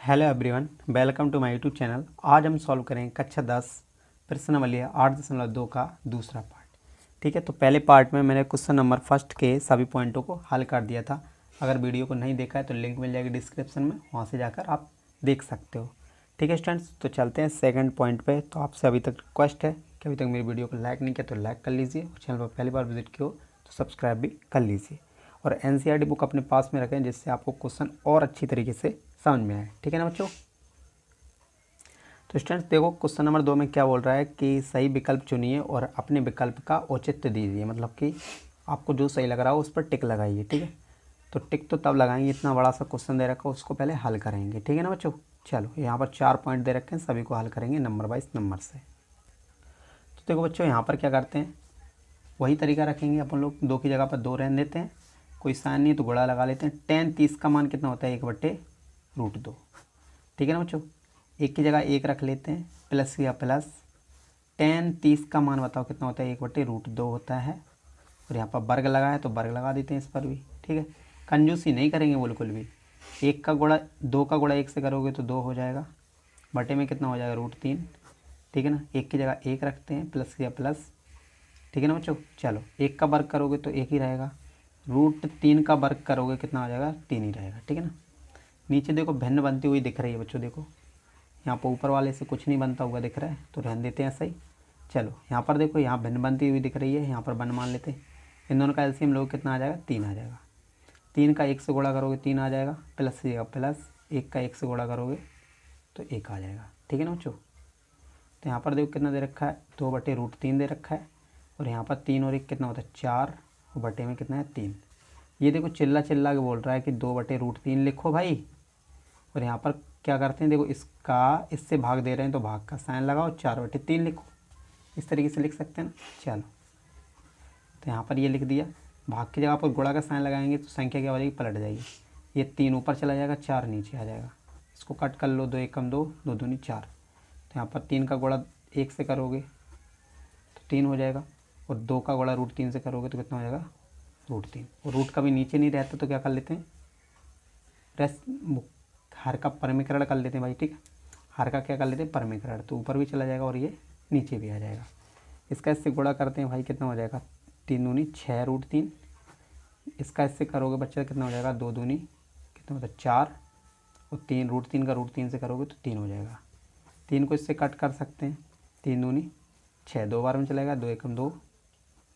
Hello everyone, welcome to my YouTube channel. आज हम solve करेंगे कक्षा 10 प्रश्नावली 8.2 का दूसरा पार्ट। ठीक है, तो पहले पार्ट में मैंने क्वेश्चन नंबर फर्स्ट के सभी पॉइंटों को हल कर दिया था। अगर वीडियो को नहीं देखा है तो लिंक मिल जाएगी डिस्क्रिप्शन में, वहाँ से जाकर आप देख सकते हो। ठीक है स्टूडेंट्स, तो चलते हैं सेकेंड पॉइंट पर। तो आपसे अभी तक रिक्वेस्ट है कि अभी तक मेरी वीडियो को लाइक नहीं किया तो लाइक कर लीजिए, और चैनल पर पहली बार विजिट किया हो तो सब्सक्राइब भी कर लीजिए, और NCERT बुक अपने पास में रखें जिससे आपको क्वेश्चन और अच्छी तरीके से समझ में आए। ठीक है ना बच्चों। तो स्टूडेंट्स देखो, क्वेश्चन नंबर 2 में क्या बोल रहा है कि सही विकल्प चुनिए और अपने विकल्प का औचित्य दीजिए। मतलब कि आपको जो सही लग रहा हो उस पर टिक लगाइए। ठीक है, तो टिक तो तब लगाएंगे, इतना बड़ा सा क्वेश्चन दे रखा है उसको पहले हल करेंगे। ठीक है ना बच्चों। चलो, यहाँ पर 4 पॉइंट दे रखे हैं, सभी को हल करेंगे नंबर वाइज नंबर से। तो देखो बच्चों, यहाँ पर क्या करते हैं, वही तरीका रखेंगे अपन लोग। 2 की जगह पर 2 रहने देते हैं, कोई साइन नहीं है तो गुणा लगा लेते हैं। tan 30 का मान कितना होता है, 1/√2। ठीक है ना बच्चों, 1 की जगह 1 रख लेते हैं, प्लस या प्लस tan 30 का मान बताओ कितना होता है, 1/√2 होता है। और यहाँ पर वर्ग लगा है तो वर्ग लगा देते हैं इस पर भी। ठीक है, कंजूसी नहीं करेंगे बिल्कुल भी। 1 का गुणा 2 का गुणा 1 से करोगे तो 2 हो जाएगा, बटे में कितना हो जाएगा, √3। ठीक है ना, 1 की जगह 1 रखते हैं, प्लस या प्लस। ठीक है ना बच्चों। चलो, 1 का वर्ग करोगे तो 1 ही रहेगा, √3 का वर्ग करोगे कितना हो जाएगा, 3 ही रहेगा। ठीक है ना। नीचे देखो भिन्न बनती हुई दिख रही है बच्चों, देखो यहाँ पर ऊपर वाले से कुछ नहीं बनता हुआ दिख रहा है तो रहने देते हैं ऐसा ही। चलो यहाँ पर देखो, यहाँ भिन्न बनती हुई दिख रही है, यहाँ पर वन मान लेते हैं। इन दोनों का एलसीएम लोग कितना आ जाएगा, 3 आ जाएगा। 3 का 1 से गुणा करोगे 3 आ जाएगा, प्लस से प्लस 1 का 1 से गुणा करोगे तो 1 आ जाएगा। ठीक है ना बच्चों। तो यहाँ पर देखो कितना दे रखा है, 2/√3 दे रखा है, और यहाँ पर 3 और 1 कितना होता है, 4, और बटे में कितना है, 3। ये देखो चिल्ला चिल्ला के बोल रहा है कि 2/√3 लिखो भाई। और यहाँ पर क्या करते हैं, देखो इसका इससे भाग दे रहे हैं तो भाग का साइन लगाओ, 4/3 लिखो। इस तरीके से लिख सकते हैं ना। चलो, तो यहाँ पर ये लिख दिया। भाग की जगह पर गुणा का साइन लगाएंगे तो संख्या क्या हो जाएगी, पलट जाएगी। ये 3 ऊपर चला जाएगा, 4 नीचे आ जाएगा। इसको कट कर लो, 2 एकम 2, 2 दूनी 4। तो यहाँ पर 3 का गुणा 1 से करोगे तो 3 हो जाएगा, और 2 का गुणा √3 से करोगे तो कितना हो जाएगा, √3। और रूट कभी नीचे नहीं रहता तो क्या कर लेते हैं, हर का परमीकरण कर लेते हैं भाई। ठीक है, हर का क्या कर लेते हैं, परमीकरण, तो ऊपर भी चला जाएगा और ये नीचे भी आ जाएगा। इसका इससे गुणा करते हैं भाई, कितना हो जाएगा, 3 दूनी 6 √3। इसका इससे करोगे बच्चा कितना हो जाएगा, 2 दूनी कितना होता है, 4, और 3 √3 का √3 से करोगे तो 3 हो जाएगा। 3 को इससे कट कर सकते हैं, 3 दूनी 6, 2 बार में चलेगा, 2 एकम 2,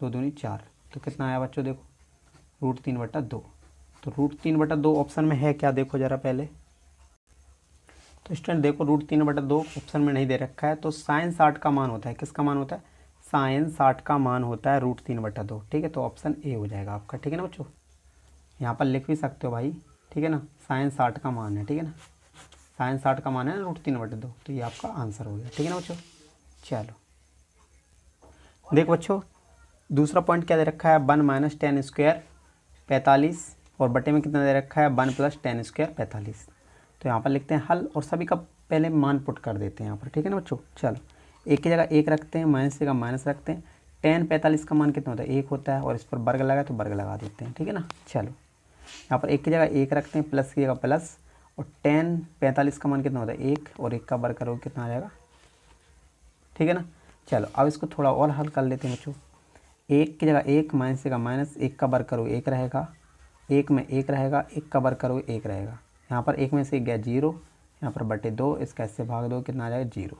2 दूनी 4, तो कितना आया बच्चों, देखो √3/2। तो √3/2 ऑप्शन में है क्या, देखो ज़रा पहले। तो स्टूडेंट देखो, √3/2 ऑप्शन में नहीं दे रखा है, तो साइन 60 का मान होता है, किसका मान होता है, साइन 60 का मान होता है √3/2। ठीक है, तो ऑप्शन ए हो जाएगा आपका। ठीक है ना बच्चों, यहाँ पर लिख भी सकते हो भाई। ठीक है ना, साइन 60 का मान है। ठीक है ना, साइन 60 का मान है √3/2, तो ये आपका आंसर हो गया। ठीक है ना बच्चों। चलो देखो बच्चों, दूसरा पॉइंट क्या दे रखा है, 1 - tan² 45, और बटे में कितना दे रखा है, 1 + tan² 45। तो यहाँ पर लिखते हैं हल, और सभी का पहले मान पुट कर देते हैं यहाँ पर। ठीक है ना बच्चों। चलो, 1 की जगह 1 रखते हैं, माइनस की जगह माइनस रखते हैं। tan 45 का मान कितना होता है, 1 होता है, और इस पर वर्ग लगा तो वर्ग लगा देते हैं। ठीक है ना। चलो, यहाँ पर 1 की जगह 1 रखते हैं, प्लस की जगह प्लस, और tan 45 का मान कितना होता है, 1, और 1 का वर्ग करोगे कितना आ जाएगा। ठीक है ना। चलो, अब इसको थोड़ा और हल कर लेते हैं बच्चों। 1 की जगह 1, माइनस की जगह माइनस, 1 का वर्ग करो 1 रहेगा, 1 में 1 रहेगा, 1 का वर्ग करो 1 रहेगा। यहाँ पर 1 में से 1 गया 0, यहाँ पर बटे 2, इसका इससे भाग दो, कितना आ जाएगा, 0।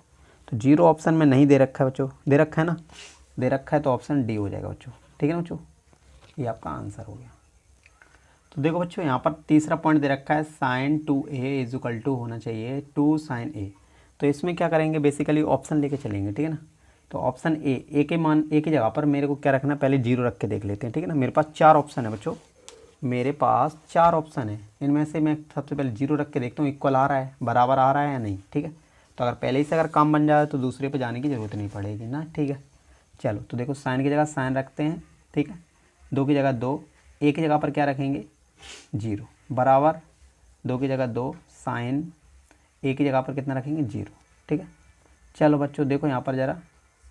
तो 0 ऑप्शन में नहीं दे रखा है बच्चों, दे रखा है ना, दे रखा है, तो ऑप्शन डी हो जाएगा बच्चों। ठीक है ना बच्चों, ये आपका आंसर हो गया। तो देखो बच्चों, यहाँ पर तीसरा पॉइंट दे रखा है, sin 2a = होना चाहिए 2 sin a। तो इसमें क्या करेंगे, बेसिकली ऑप्शन लेके चलेंगे। ठीक है ना। तो ऑप्शन ए के मान, ए की जगह पर मेरे को क्या रखना है, पहले 0 रख के देख लेते हैं। ठीक है ना, मेरे पास 4 ऑप्शन है बच्चों, मेरे पास 4 ऑप्शन है, इनमें से मैं सबसे पहले 0 रख के देखता हूँ, इक्वल आ रहा है, बराबर आ रहा है या नहीं। ठीक है, तो अगर पहले ही से अगर काम बन जाए तो दूसरे पे जाने की ज़रूरत नहीं पड़ेगी ना। ठीक है, चलो, तो देखो साइन की जगह साइन रखते हैं। ठीक है, 2 की जगह 2, ए की जगह पर क्या रखेंगे, 0, बराबर 2 की जगह 2, साइन ए की जगह पर कितना रखेंगे, 0। ठीक है, चलो बच्चों देखो यहाँ पर ज़रा,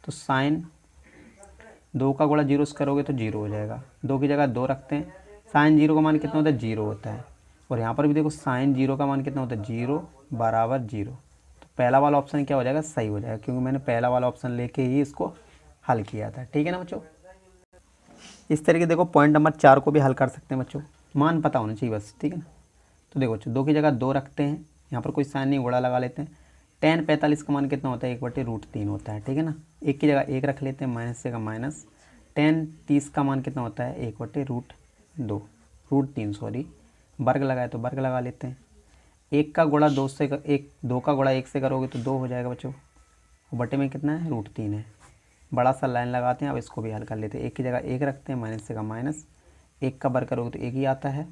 तो साइन 2 का गुणा 0 से करोगे तो 0 हो जाएगा। 2 की जगह 2 रखते हैं, साइन 0 का मान कितना होता है, 0 होता है। और यहाँ पर भी देखो साइन जीरो का मान कितना होता है, जीरो बराबर जीरो। तो पहला वाला ऑप्शन क्या हो जाएगा, सही हो जाएगा, क्योंकि मैंने पहला वाला ऑप्शन लेके ही इसको हल किया था। ठीक है ना बच्चों। इस तरीके देखो पॉइंट नंबर 4 को भी हल कर सकते हैं बच्चों, मान पता होना चाहिए बस। ठीक है ना। तो देखो बच्चों, 2 की जगह 2 रखते हैं, यहाँ पर कोई साइन नहीं, घोड़ा लगा लेते हैं। टेन 45 का मान कितना होता है, 1/√3 होता है। ठीक है ना। 1 की जगह 1 रख लेते हैं, माइनस से का माइनस। टेन 30 का मान कितना होता है, 1/√2 √3 सॉरी, वर्ग लगाए तो वर्ग लगा लेते हैं। 1 का गुणा 2 से 2 का गुणा 1 से करोगे तो 2 हो जाएगा बच्चों, और बटे में कितना है, √3 है। बड़ा सा लाइन लगाते हैं, अब इसको भी हल कर लेते हैं। 1 की जगह 1 रखते हैं, माइनस से का माइनस। 1 का वर्ग करोगे तो 1 ही आता है,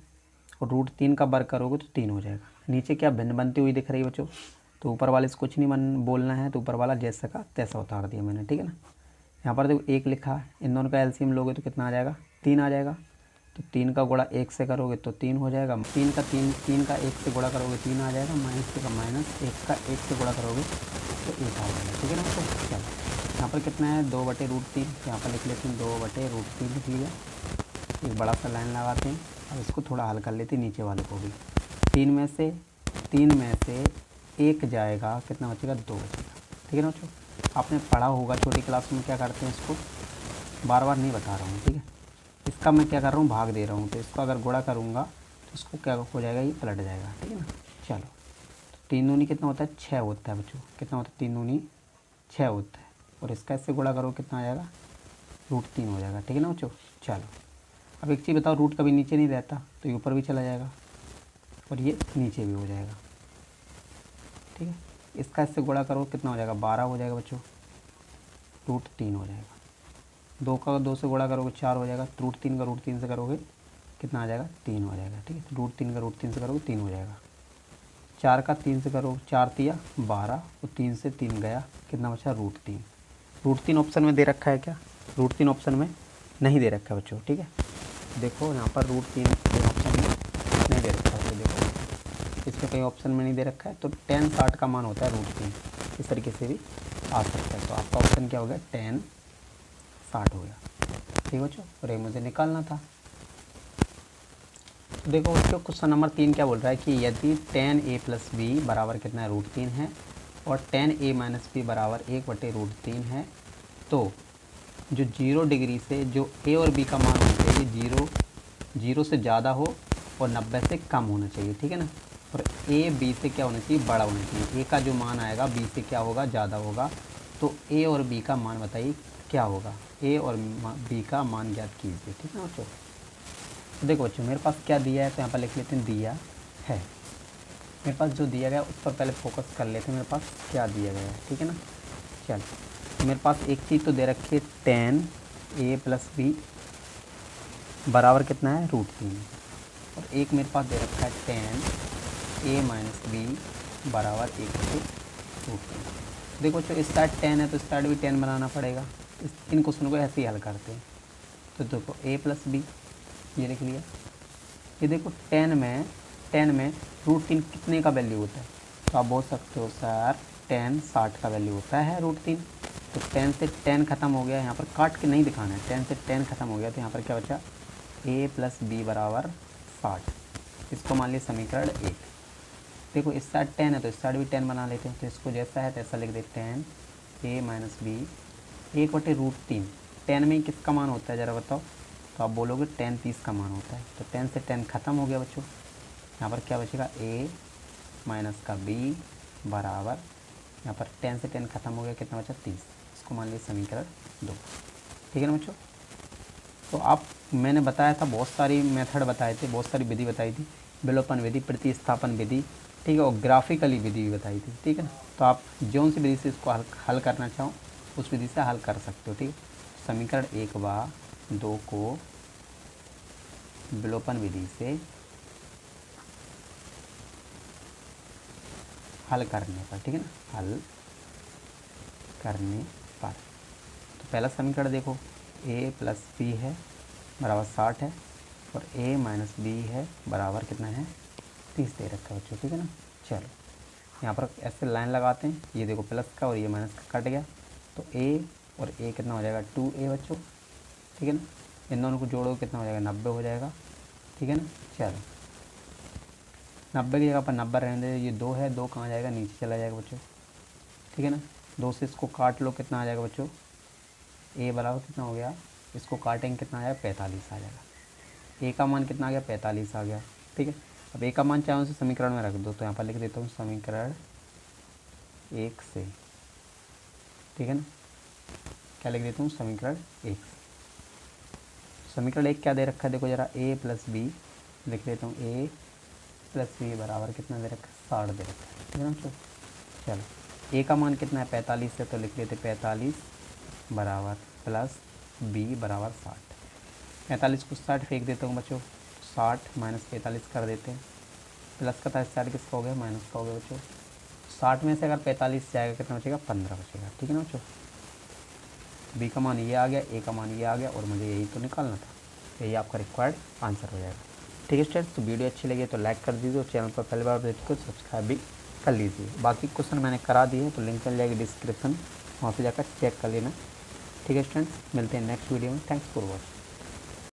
और √3 का वर्ग करोगे तो 3 हो जाएगा। नीचे क्या भिन्न बनती हुई दिख रही है बच्चों, तो ऊपर वाले से कुछ नहीं बोलना है, तो ऊपर वाला जैसा का तैसा उतार दिया मैंने। ठीक है ना। यहाँ पर देखो 1 लिखा है, इन दोनों का एलसीएम लोगे तो कितना आ जाएगा, 3 आ जाएगा। तो 3 का गुणा 1 से करोगे तो 3 हो जाएगा। 3 का 1 से गुणा करोगे 3 आ जाएगा, माइनस से का माइनस। 1 का 1 से गुणा करोगे तो 1 आ जाएगा। ठीक है ना। तो चलो यहाँ पर कितना है, 2/√3, यहाँ पर लिख लेते हैं 2/√3 लिख लिया। एक बड़ा सा लाइन लगाते हैं, अब इसको थोड़ा हल कर लेते हैं नीचे वाले को भी। 3 में से 1 जाएगा, कितना बचेगा, 2 बचेगा। ठीक है ना बच्चों। आपने पढ़ा होगा छोटी क्लास में क्या करते हैं, इसको बार बार नहीं बता रहा हूँ। ठीक है। इसका मैं क्या कर रहा हूँ, भाग दे रहा हूँ, तो इसको अगर गुणा करूँगा तो इसको क्या हो जाएगा, ये पलट जाएगा। ठीक है ना। चलो, तो 3 दूनी कितना होता है, 6 होता है बच्चों। कितना होता है, 3 दूनी 6 होता है, और इसका इससे गुणा करो कितना आ जाएगा, √3 हो जाएगा। ठीक है ना बच्चों। चलो, अब एक चीज़ बताओ, रूट कभी नीचे नहीं रहता, तो ये ऊपर भी चला जाएगा और ये नीचे भी हो जाएगा। ठीक है। इसका इससे गुणा करो कितना हो जाएगा, 12 हो जाएगा बच्चों, √3 हो जाएगा। 2 का 2 से गुणा करोगे 4 हो जाएगा, √3 का √3 से करोगे कितना आ जाएगा, 3 हो जाएगा। ठीक है। √3 का √3 से करोगे 3 हो जाएगा। 4 का 3 से करो, 4 तिया 12, और 3 से 3 गया, कितना बचा, √3। √3 ऑप्शन में दे रखा है क्या, √3 ऑप्शन में नहीं दे रखा है बच्चों। ठीक है। देखो यहाँ पर √3 ऑप्शन में नहीं दे रखा है, तो देखो इसमें कहीं ऑप्शन में नहीं दे रखा है, तो tan 60 का मान होता है √3। इस तरीके से भी आ सकता है। तो आपका ऑप्शन क्या हो गया, tan 60 हो गया। ठीक बच्चों, और ये मुझे निकालना था। तो देखो बच्चों, क्वेश्चन नंबर 3 क्या बोल रहा है कि यदि tan a + b बराबर कितना है, √3 है, और tan a - b बराबर 1/√3 है, तो जो 0 डिग्री से जो a और b का मान होना चाहिए, 0 से ज़्यादा हो और 90 से कम होना चाहिए। ठीक है ना। और a b से क्या होना चाहिए, बड़ा होना चाहिए। a का जो मान आएगा b से क्या होगा, ज़्यादा होगा। तो a और b का मान बताइए क्या होगा, a और b का मान ज्ञात कीजिए। ठीक है ना बच्चों। तो देखो बच्चों, मेरे पास क्या दिया है, तो यहाँ पर लिख लेते हैं दिया है। मेरे पास जो दिया गया उस पर पहले फोकस कर लेते हैं, मेरे पास क्या दिया गया है। ठीक है ना। चलो, मेरे पास एक चीज़ तो दे रखी है, tan a + b बराबर कितना है, √3, और एक मेरे पास दे रखा है tan a - b बराबर 1/√3। देखो बच्चों, इस साइड 10 है तो इस साइड भी 10 बनाना पड़ेगा। इन क्वेश्चनों को ऐसे ही हल करते हैं। तो देखो a + b ये लिख लिया। ये देखो 10 में √3 कितने का वैल्यू होता है, तो आप बोल सकते हो सर tan 60 का वैल्यू होता है √3। तो 10 से 10 ख़त्म हो गया, यहाँ पर काट के नहीं दिखाना है, 10 से 10 ख़त्म हो गया, तो यहाँ पर क्या बचा, a + b बराबर 60। इसको मान लीजिए समीकरण 1। देखो इस साइड 10 है तो इस साइड भी 10 बना लेते हैं, तो इसको जैसा है तैसा लिख देते हैं, a - b 1/√3। 10 में किसका मान होता है ज़रा बताओ, तो आप बोलोगे tan 30 का मान होता है। तो 10 से 10 ख़त्म हो गया बच्चों, यहाँ पर क्या बचेगा, a - b बराबर, यहाँ पर 10 से 10 ख़त्म हो गया, कितना बचा, 30। इसको मान लीजिए समीकरण 2। ठीक है ना बच्चों। तो आप, मैंने बताया था, बहुत सारी मेथड बताए थे, बहुत सारी विधि बताई थी, विलोपन विधि, प्रतिस्थापन विधि, ठीक है, और ग्राफिकली विधि भी बताई थी। ठीक है ना। तो आप जौन सी विधि से इसको हल करना चाहो उस विधि से हल कर सकते हो। ठीक है। समीकरण 1 व 2 को विलोपन विधि से हल करने पर, ठीक है ना, हल करने पर, तो पहला समीकरण देखो, a + b है बराबर 60 है, और a - b है बराबर कितना है, 30 दे रखा है बच्चों। ठीक है ना। चलो, यहाँ पर ऐसे लाइन लगाते हैं, ये देखो प्लस का और ये माइनस का कट गया, तो a और a कितना हो जाएगा, 2a बच्चों। ठीक है ना। इन दोनों को जोड़ो कितना हो जाएगा, 90 हो जाएगा। ठीक है ना। चलो, 90 की जगह पर 90 रहने दे, ये 2 है, 2 कहाँ जाएगा, नीचे चला जाएगा बच्चों, ठीक है ना। 2 से इसको काट लो, कितना आ जाएगा बच्चों, ए बराबर कितना हो गया, इसको काटेंगे कितना आ जाएगा, 45 आ जाएगा। ए का मान कितना आ गया, 45 आ गया, ठीक है। अब ए का मान चाहे उसे समीकरण में रख दो, तो यहाँ पर लिख देता हूँ समीकरण 1 से, ठीक है ना। क्या लिख देता हूँ, समीकरण 1। समीकरण 1 क्या दे रखा है, देखो जरा, ए प्लस बी, लिख देता हूँ ए प्लस बी बराबर कितना दे रखा है, 60 दे रखा है, ठीक है ना। चलो ए का मान कितना है, 45 है, तो लिख देते 45 बराबर प्लस बी बराबर 60। 45 को 60 फेंक देता हूँ बच्चों, 60 माइनस 45 कर देते हैं, प्लस का था इस साइड किसका हो गया, माइनस का हो गया बच्चों। 60 में से अगर 45 जाएगा कितना बचेगा, 15 बचेगा, ठीक है ना बच्चों। बी का मान ये आ गया, ए का मान ये आ गया, और मुझे यही तो निकालना था, यही आपका रिक्वायर्ड आंसर हो जाएगा, ठीक है स्टूडेंट्स। तो वीडियो अच्छी लगी तो लाइक कर दीजिए, और चैनल पर पहली बार देखिए तो सब्सक्राइब भी कर लीजिए। बाकी क्वेश्चन मैंने करा दिए हैं, तो लिंक मिल जाएगी डिस्क्रिप्शन, वहाँ पर जाकर चेक कर लेना, ठीक है स्टूडेंट्स। मिलते हैं नेक्स्ट वीडियो में, थैंक्स फॉर वॉचिंग।